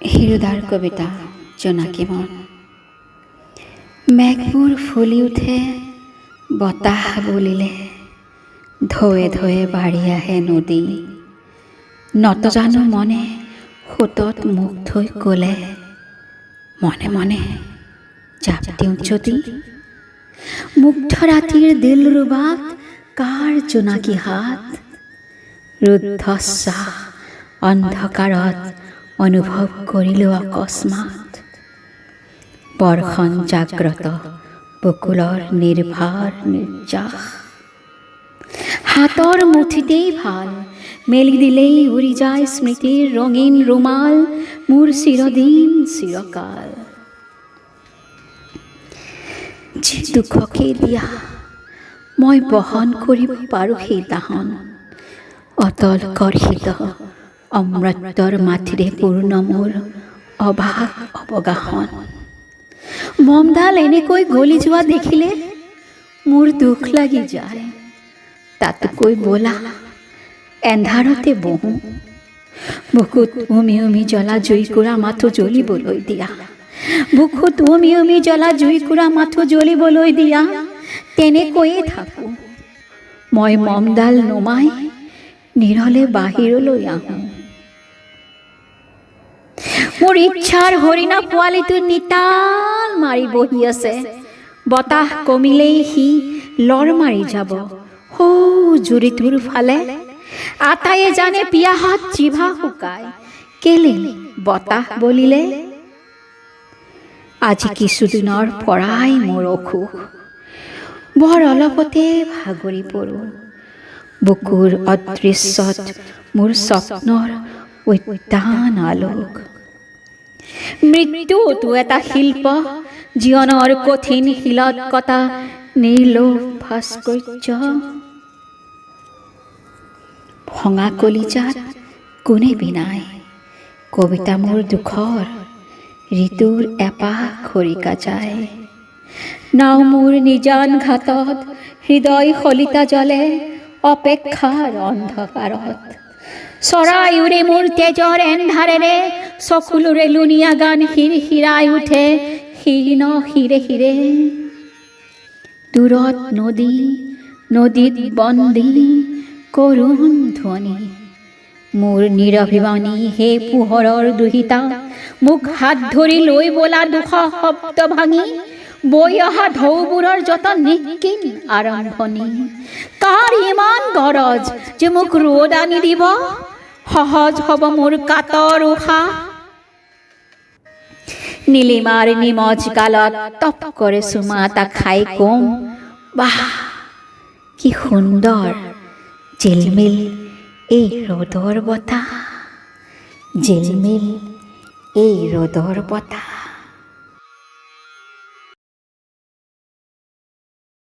হিৰুদাৰ কবিতা জোনাকী মন। মেঘবোৰ ফুলি উঠে বতাহ বলিলে, ঢৌৱে ঢৌৱে বাঢ়ি আহে নদী। নতজানু মনে সোঁতত মুখ থৈ ক'লে, মনে মনে জাপ দিওঁ যদি। মুগ্ধ ৰাতিৰ দিলৰুবাত কাৰ জোনাকী হাত, ৰুদ্ধশ্বাস অন্ধকাৰত অনুভৱ কৰিলোঁ অকস্মাত। বৰ্ষণ জাগ্ৰত বকুলৰ নিৰ্ভাৰ নিৰ্যাস, হাতৰ মুঠিতেই ভাল, মেলি দিলেই উৰি যায় স্মৃতিৰ ৰঙীন ৰুমাল, মোৰ চিৰদিন চিৰকাল। যি দুখকেই দিয়া মই বহন কৰিব পাৰোঁ সেই দাহন, অতল কৰ্ষিত অমৃতৰ মাটিৰে পূৰ্ণ মোৰ অভাগ অৱগাহন। মমডাল এনেকৈ গলি যোৱা দেখিলে মোৰ দুখ লাগি যায়, তাতকৈ ব'লা এন্ধাৰতে বহোঁ। বুকুত উমি উমি জ্বলা জুইকুৰা মাথো জ্বলিবলৈ দিয়া, বুকুত উমি উমি জ্বলা জুইকুৰা মাথো জ্বলিবলৈ দিয়া। তেনেকৈয়ে থাকোঁ মই মমডাল নুমাই নিৰলে বাহিৰলৈ আহোঁ। মোৰ ইচ্ছাৰ হৰিণা পোৱালিটো নিতাল মাৰি বহি আছে, বতাহ কমিলেই সি লৰ মাৰি যাব সৌ জুৰিটোৰ ফালে। আটায়ে জানে পিয়াহত জিভা শুকায়, কেলে বতাহ বলিলে। আজি কিছুদিনৰ পৰাই মোৰ অসুখ, বৰ অলপতে ভাগৰি পৰোঁ। বুকুৰ অদৃশ্যত মোৰ স্বপ্নৰ উদ্যান আলোক। মৃত্যুটো এটা শিল্প, জীৱনৰ কঠিন শিলত কটা নিৰ্লোভ ভাস্কৰ্য। ভঙা কলিজাত কোনে বিনাই কবিতা মোৰ দুখৰ, ঋতুৰ এপাহ খৰিকা যায়। নাও মোৰ নিজান ঘাটত, হৃদয় শলিতা জ্বলে অপেক্ষাৰ অন্ধকাৰত। চৰাই উৰে মোৰ তেজৰ এন্ধাৰেৰে, চকুলোৰে লুনিয়া গান হিৰ হিৰাই উঠে শীৰ্ণ শিৰে শিৰে। দূৰত নদী, নদীত বন্দী কৰুণ ধ্বনি, মোৰ নিৰভিমানী হে পোহৰৰ দুহিতা। মোক হাত ধৰি লৈ বলা দুশ শব্দ ভাঙি, বৈ অহা ঢৌবোৰৰ যত নিঃকিন আৰম্ভণি। কাৰ ইমান গৰজ যে মোক ৰ'দ আনি দিব, সহজ হ'ব মোৰ কাতৰ উশাহ। নীলিমাৰ নিমজ গালত টপ কৰে চুমা এটা খাই কম, বাহ কি সুন্দৰ জিলমিল এই ৰ'দৰ বতাহ, জিলমিল এই ৰ'দৰ বতাহ।